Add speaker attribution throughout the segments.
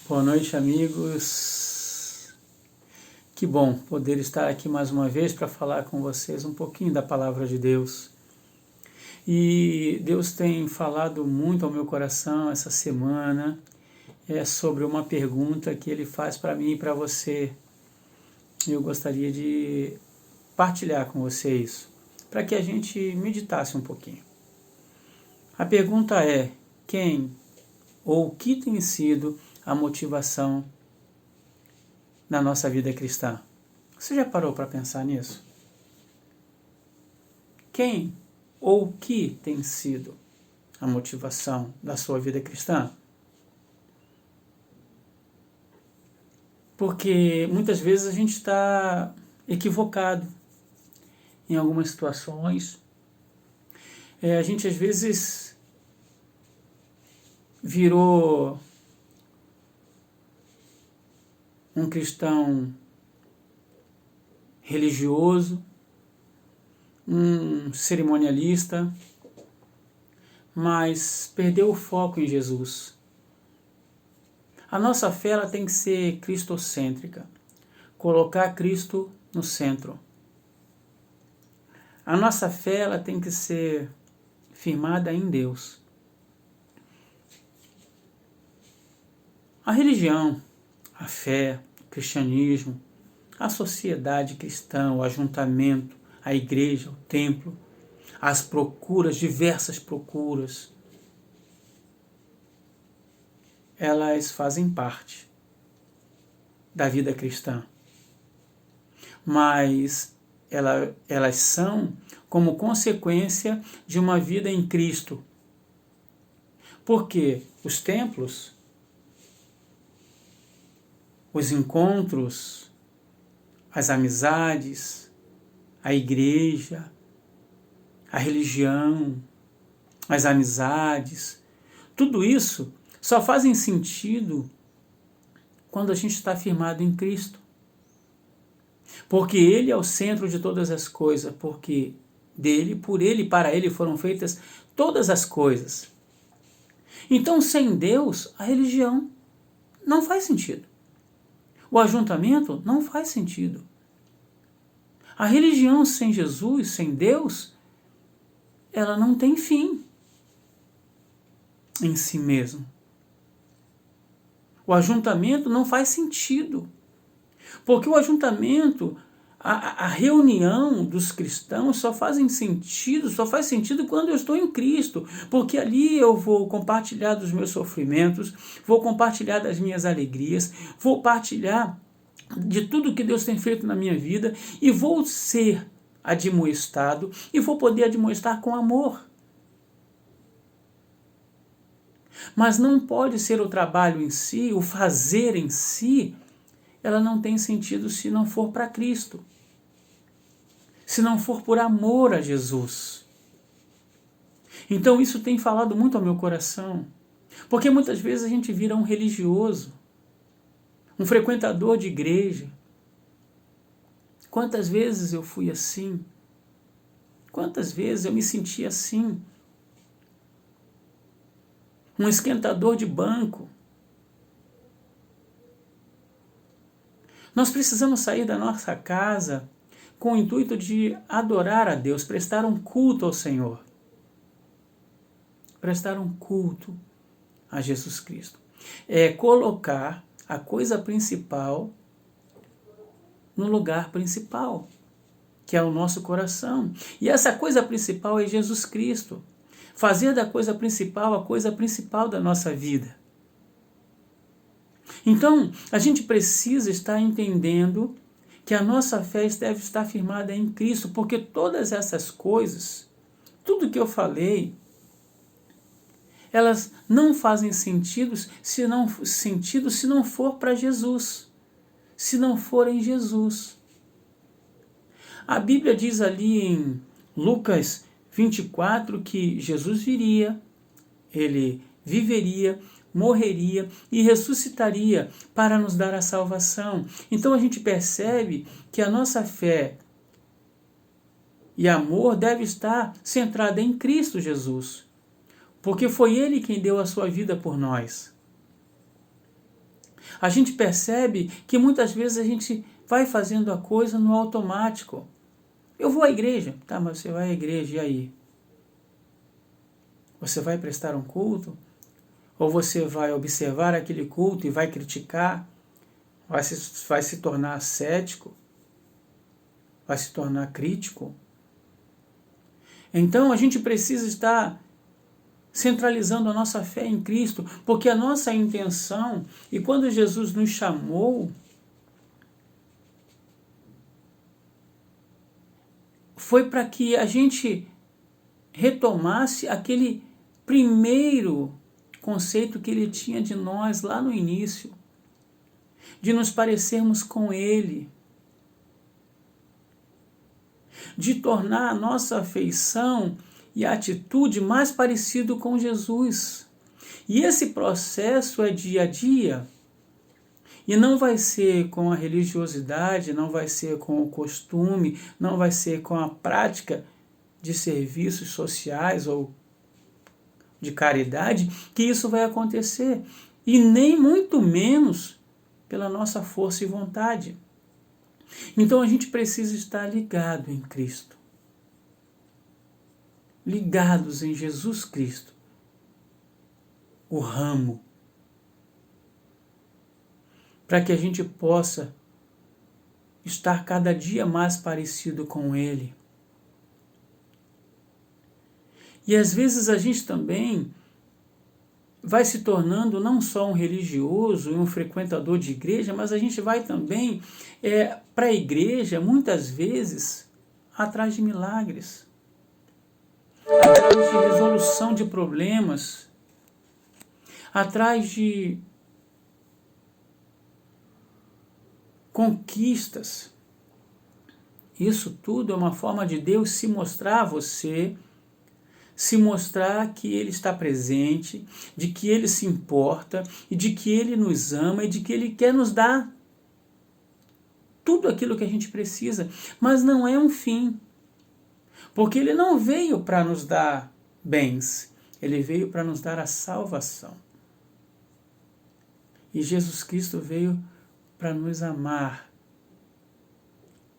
Speaker 1: Boa noite, amigos. Que bom poder estar aqui mais uma vez para falar com vocês um pouquinho da palavra de Deus. E Deus tem falado muito ao meu coração essa semana sobre uma pergunta que Ele faz para mim e para você. Eu gostaria de partilhar com vocês para que a gente meditasse um pouquinho. A pergunta é: quem ou o que tem sido a motivação na nossa vida cristã? Você já parou para pensar nisso? Quem ou o que tem sido a motivação da sua vida cristã? Porque muitas vezes a gente está equivocado em algumas situações. A gente às vezes virou um cristão religioso, um cerimonialista, mas perdeu o foco em Jesus. A nossa fé ela tem que ser cristocêntrica, colocar Cristo no centro. A nossa fé ela tem que ser firmada em Deus. A religião, a fé, o cristianismo, a sociedade cristã, o ajuntamento, a igreja, o templo, as procuras, diversas procuras, elas fazem parte da vida cristã. Mas elas são como consequência de uma vida em Cristo. Porque os templos, os encontros, as amizades, a igreja, a religião, as amizades, tudo isso só fazem sentido quando a gente está firmado em Cristo. Porque Ele é o centro de todas as coisas, porque dele, por Ele e para Ele foram feitas todas as coisas. Então, sem Deus, a religião não faz sentido. O ajuntamento não faz sentido. A religião sem Jesus, sem Deus, ela não tem fim em si mesmo. O ajuntamento não faz sentido. Porque o ajuntamento, a reunião dos cristãos só faz sentido quando eu estou em Cristo. Porque ali eu vou compartilhar dos meus sofrimentos, vou compartilhar das minhas alegrias, vou partilhar de tudo que Deus tem feito na minha vida e vou ser admoestado e vou poder admoestar com amor. Mas não pode ser o trabalho em si, o fazer em si, ela não tem sentido se não for para Cristo. Se não for por amor a Jesus. Então isso tem falado muito ao meu coração. Porque muitas vezes a gente vira um religioso, um frequentador de igreja. Quantas vezes eu fui assim? Quantas vezes eu me senti assim? Um esquentador de banco. Nós precisamos sair da nossa casa com o intuito de adorar a Deus, prestar um culto ao Senhor. Prestar um culto a Jesus Cristo. É colocar a coisa principal no lugar principal, que é o nosso coração. E essa coisa principal é Jesus Cristo. Fazer da coisa principal a coisa principal da nossa vida. Então, a gente precisa estar entendendo que a nossa fé deve estar firmada em Cristo, porque todas essas coisas, tudo que eu falei, elas não fazem sentido se não for para Jesus, se não for em Jesus. A Bíblia diz ali em Lucas 24 que Jesus viria, Ele viveria, morreria e ressuscitaria para nos dar a salvação. Então a gente percebe que a nossa fé e amor deve estar centrada em Cristo Jesus, porque foi Ele quem deu a sua vida por nós. A gente percebe que muitas vezes a gente vai fazendo a coisa no automático. Eu vou à igreja. Tá, mas você vai à igreja, e aí? Você vai prestar um culto? Ou você vai observar aquele culto e vai criticar? Vai se tornar cético? Vai se tornar crítico? Então a gente precisa estar centralizando a nossa fé em Cristo, porque a nossa intenção, e quando Jesus nos chamou, foi para que a gente retomasse aquele primeiro conceito que ele tinha de nós lá no início, de nos parecermos com ele, de tornar a nossa afeição e a atitude mais parecido com Jesus. E esse processo é dia a dia, e não vai ser com a religiosidade, não vai ser com o costume, não vai ser com a prática de serviços sociais ou de caridade que isso vai acontecer, e nem muito menos pela nossa força e vontade. Então a gente precisa estar ligado em Cristo, ligados em Jesus Cristo, o ramo, para que a gente possa estar cada dia mais parecido com Ele. E às vezes a gente também vai se tornando não só um religioso e um frequentador de igreja, mas a gente vai também para a igreja, muitas vezes, atrás de milagres, atrás de resolução de problemas, atrás de conquistas. Isso tudo é uma forma de Deus se mostrar a você, se mostrar que Ele está presente, de que Ele se importa, e de que Ele nos ama, e de que Ele quer nos dar tudo aquilo que a gente precisa. Mas não é um fim, porque Ele não veio para nos dar bens, Ele veio para nos dar a salvação. E Jesus Cristo veio para nos amar,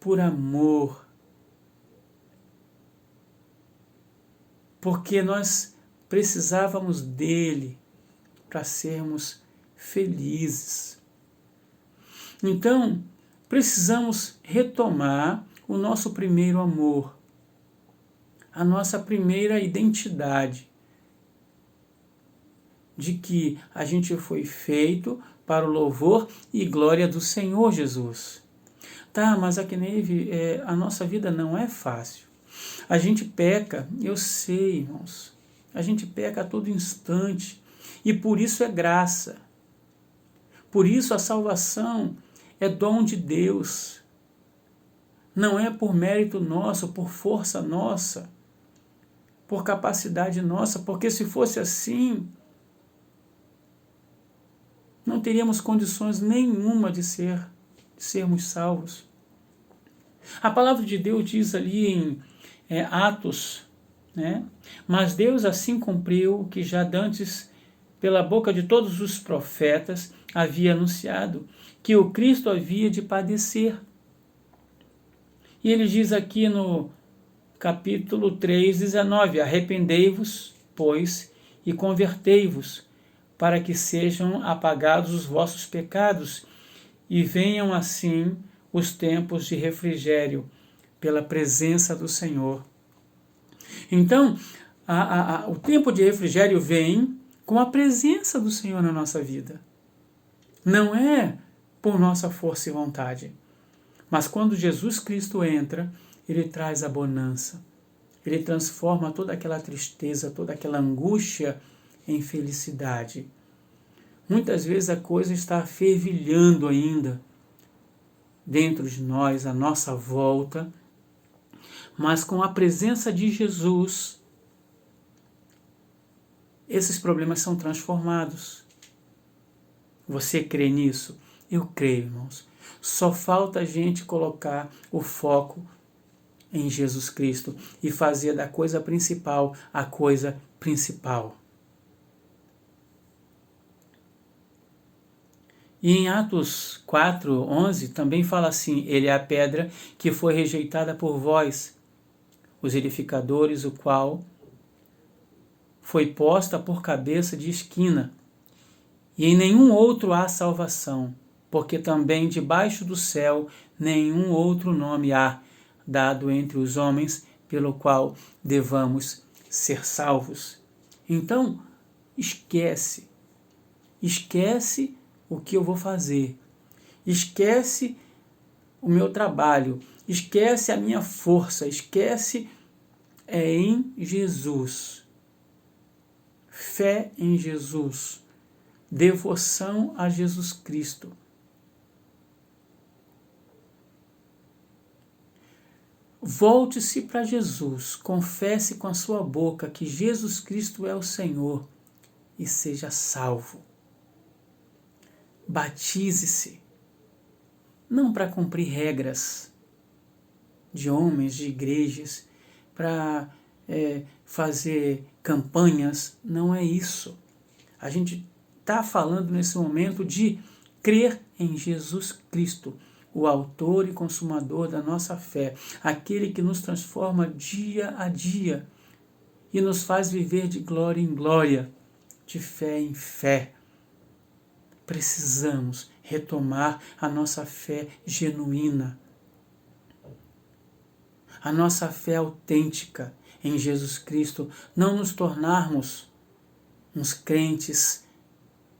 Speaker 1: por amor, porque nós precisávamos dele para sermos felizes. Então, precisamos retomar o nosso primeiro amor, a nossa primeira identidade, de que a gente foi feito para o louvor e glória do Senhor Jesus. Tá, mas aqui neve, a nossa vida não é fácil. A gente peca, eu sei, irmãos. A gente peca a todo instante. E por isso é graça. Por isso a salvação é dom de Deus. Não é por mérito nosso, por força nossa, por capacidade nossa, porque se fosse assim, não teríamos condições nenhuma de sermos salvos. A palavra de Deus diz ali em Atos, né? Mas Deus assim cumpriu o que já dantes, pela boca de todos os profetas, havia anunciado, que o Cristo havia de padecer. E ele diz aqui no capítulo 3, 19, arrependei-vos, pois, e convertei-vos, para que sejam apagados os vossos pecados, e venham assim os tempos de refrigério, pela presença do Senhor. Então, o tempo de refrigério vem com a presença do Senhor na nossa vida. Não é por nossa força e vontade. Mas quando Jesus Cristo entra, Ele traz a bonança. Ele transforma toda aquela tristeza, toda aquela angústia em felicidade. Muitas vezes a coisa está fervilhando ainda dentro de nós, à nossa volta, mas com a presença de Jesus, esses problemas são transformados. Você crê nisso? Eu creio, irmãos. Só falta a gente colocar o foco em Jesus Cristo e fazer da coisa principal a coisa principal. E em Atos 4:11 também fala assim: ele é a pedra que foi rejeitada por vós, os edificadores, o qual foi posta por cabeça de esquina. E em nenhum outro há salvação, porque também debaixo do céu nenhum outro nome há dado entre os homens pelo qual devamos ser salvos. Então, esquece o que eu vou fazer, esquece o meu trabalho, esquece a minha força, esquece em Jesus. Fé em Jesus, devoção a Jesus Cristo. Volte-se para Jesus, confesse com a sua boca que Jesus Cristo é o Senhor e seja salvo. Batize-se, não para cumprir regras de homens, de igrejas, para fazer campanhas, não é isso. A gente está falando nesse momento de crer em Jesus Cristo, o autor e consumador da nossa fé, aquele que nos transforma dia a dia e nos faz viver de glória em glória, de fé em fé. Precisamos retomar a nossa fé genuína, a nossa fé autêntica em Jesus Cristo, não nos tornarmos uns crentes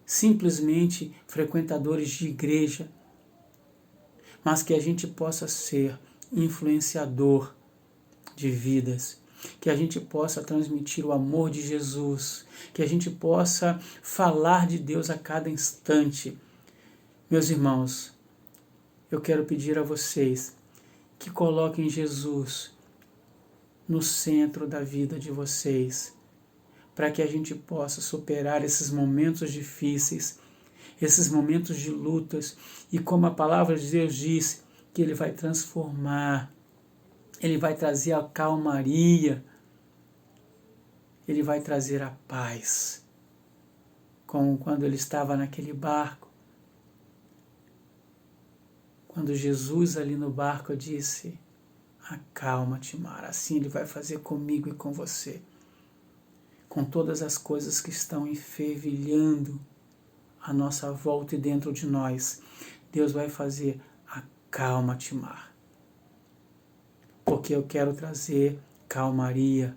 Speaker 1: simplesmente frequentadores de igreja, mas que a gente possa ser influenciador de vidas, que a gente possa transmitir o amor de Jesus, que a gente possa falar de Deus a cada instante. Meus irmãos, eu quero pedir a vocês que coloquem Jesus no centro da vida de vocês, para que a gente possa superar esses momentos difíceis, esses momentos de lutas, e como a palavra de Deus diz, que Ele vai transformar, Ele vai trazer a calmaria, Ele vai trazer a paz, como quando Ele estava naquele barco, quando Jesus ali no barco disse: acalma-te, mar, assim Ele vai fazer comigo e com você, com todas as coisas que estão enfervilhando à nossa volta e dentro de nós. Deus vai fazer: acalma-te, mar, porque eu quero trazer calmaria.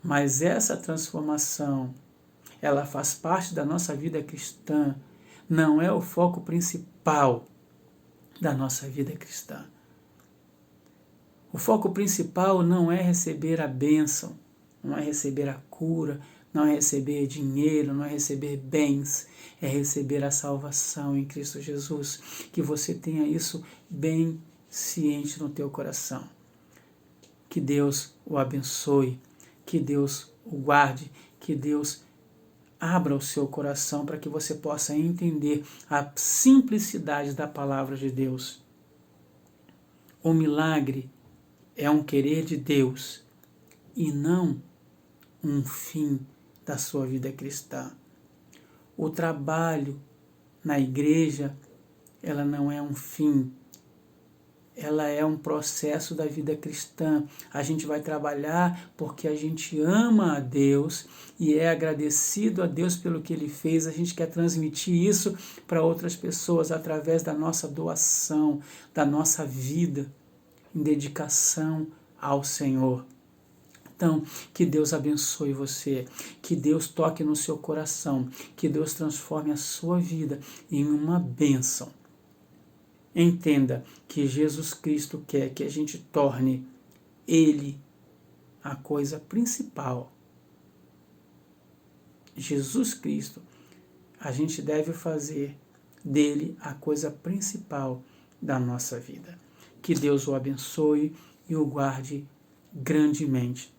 Speaker 1: Mas essa transformação, ela faz parte da nossa vida cristã, não é o foco principal da nossa vida cristã. O foco principal não é receber a bênção, não é receber a cura, não é receber dinheiro, não é receber bens, é receber a salvação em Cristo Jesus. Que você tenha isso bem ciente no teu coração. Que Deus o abençoe, que Deus o guarde, que Deus abra o seu coração para que você possa entender a simplicidade da palavra de Deus. O milagre é um querer de Deus e não um fim da sua vida cristã. O trabalho na igreja, ela não é um fim, ela é um processo da vida cristã. A gente vai trabalhar porque a gente ama a Deus e é agradecido a Deus pelo que Ele fez. A gente quer transmitir isso para outras pessoas através da nossa doação, da nossa vida em dedicação ao Senhor. Então, que Deus abençoe você, que Deus toque no seu coração, que Deus transforme a sua vida em uma bênção. Entenda que Jesus Cristo quer que a gente torne Ele a coisa principal. Jesus Cristo, a gente deve fazer dele a coisa principal da nossa vida. Que Deus o abençoe e o guarde grandemente.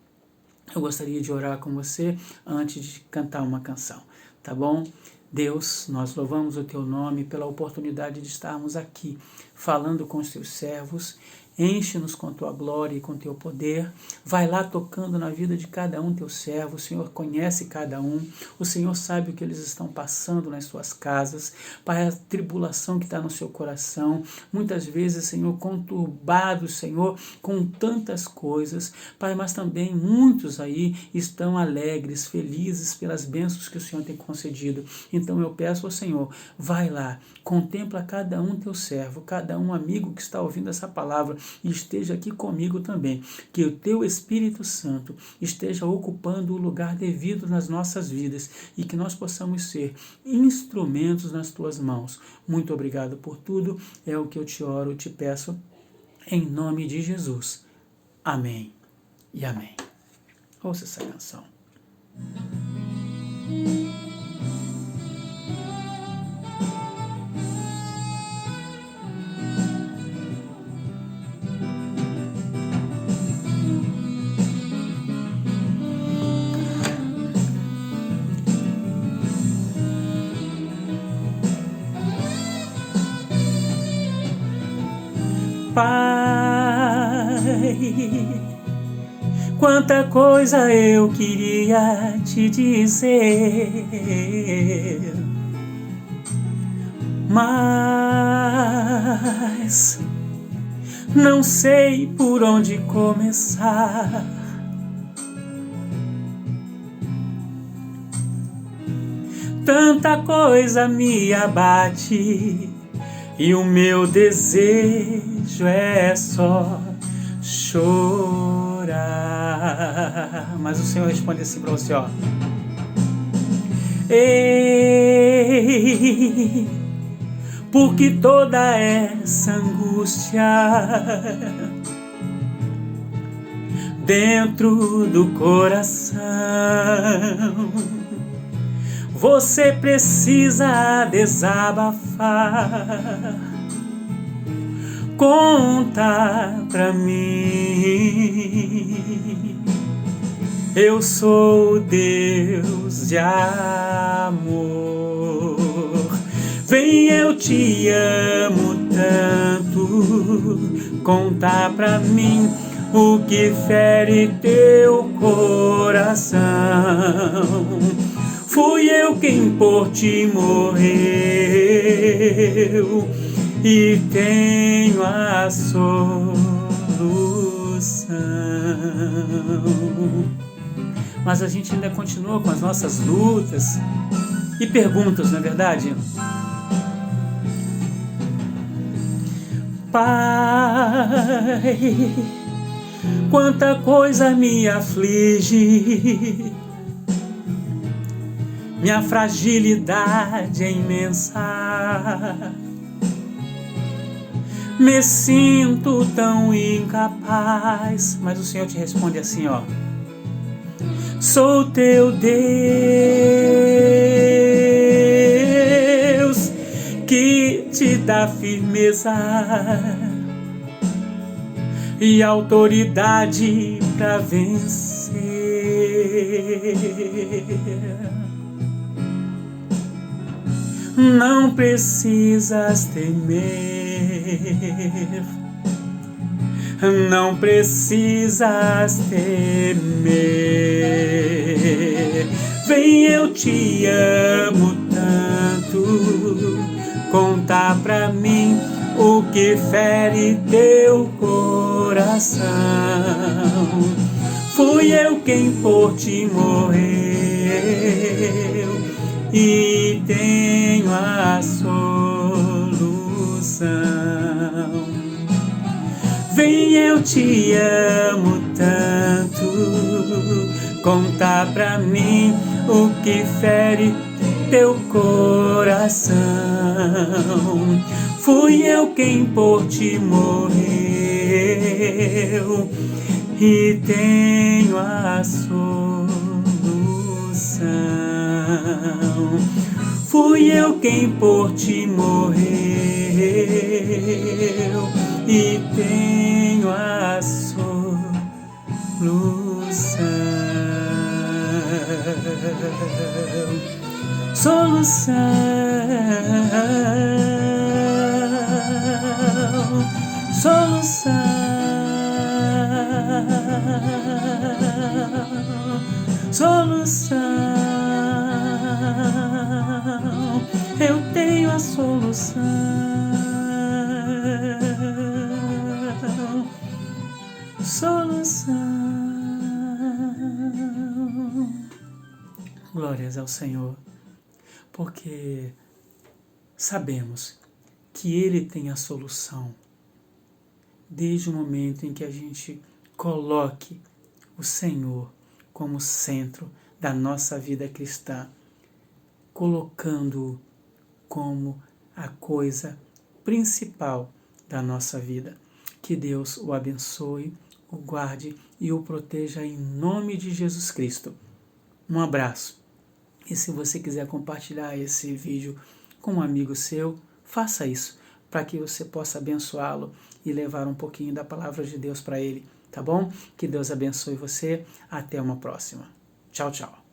Speaker 1: Eu gostaria de orar com você antes de cantar uma canção, tá bom? Deus, nós louvamos o Teu nome pela oportunidade de estarmos aqui falando com os Teus servos Enche-nos com tua glória e com teu poder. Vai lá tocando na vida de cada um teu servo. O Senhor conhece cada um. O Senhor sabe o que eles estão passando nas suas casas. Pai, a tribulação que está no seu coração. Muitas vezes, Senhor, conturbados, Senhor, com tantas coisas. Pai, mas também muitos aí estão alegres, felizes pelas bênçãos que o Senhor tem concedido. Então eu peço ao Senhor, vai lá, contempla cada um teu servo, cada um amigo que está ouvindo essa palavra, e esteja aqui comigo também, que o teu Espírito Santo esteja ocupando o lugar devido nas nossas vidas e que nós possamos ser instrumentos nas tuas mãos. Muito obrigado por tudo, é o que eu te oro, eu te peço, em nome de Jesus. Amém e amém. Ouça essa canção. Pai, quanta coisa eu queria te dizer, mas não sei por onde começar. Tanta coisa me abate e o meu desejo é só chorar. Mas o Senhor responde assim para você, ó. Ei, porque toda essa angústia dentro do coração, você precisa desabafar. Conta pra mim. Eu sou Deus de amor. Vem, eu te amo tanto. Conta pra mim o que fere teu coração. Fui eu quem por ti morreu e tenho a solução. Mas a gente ainda continua com as nossas lutas e perguntas, não é verdade? Pai, quanta coisa me aflige, minha fragilidade é imensa. Me sinto tão incapaz. Mas o Senhor te responde assim, ó. Sou teu Deus, que te dá firmeza e autoridade para vencer. Não precisas temer, não precisas temer. Vem, eu te amo tanto. Conta pra mim o que fere teu coração. Fui eu quem por ti morreu e tenho a solução. Vem, eu te amo tanto. Conta pra mim o que fere teu coração. Fui eu quem por ti morreu e tenho a solução. Fui eu quem por ti morreu e tenho a solução. Solução, solução. graças ao Senhor, porque sabemos que Ele tem a solução. Desde o momento em que a gente coloque o Senhor como centro da nossa vida cristã, colocando-o como a coisa principal da nossa vida. Que Deus o abençoe, o guarde e o proteja em nome de Jesus Cristo. Um abraço. E se você quiser compartilhar esse vídeo com um amigo seu, faça isso, para que você possa abençoá-lo e levar um pouquinho da palavra de Deus para ele, tá bom? Que Deus abençoe você. Até uma próxima. Tchau, tchau.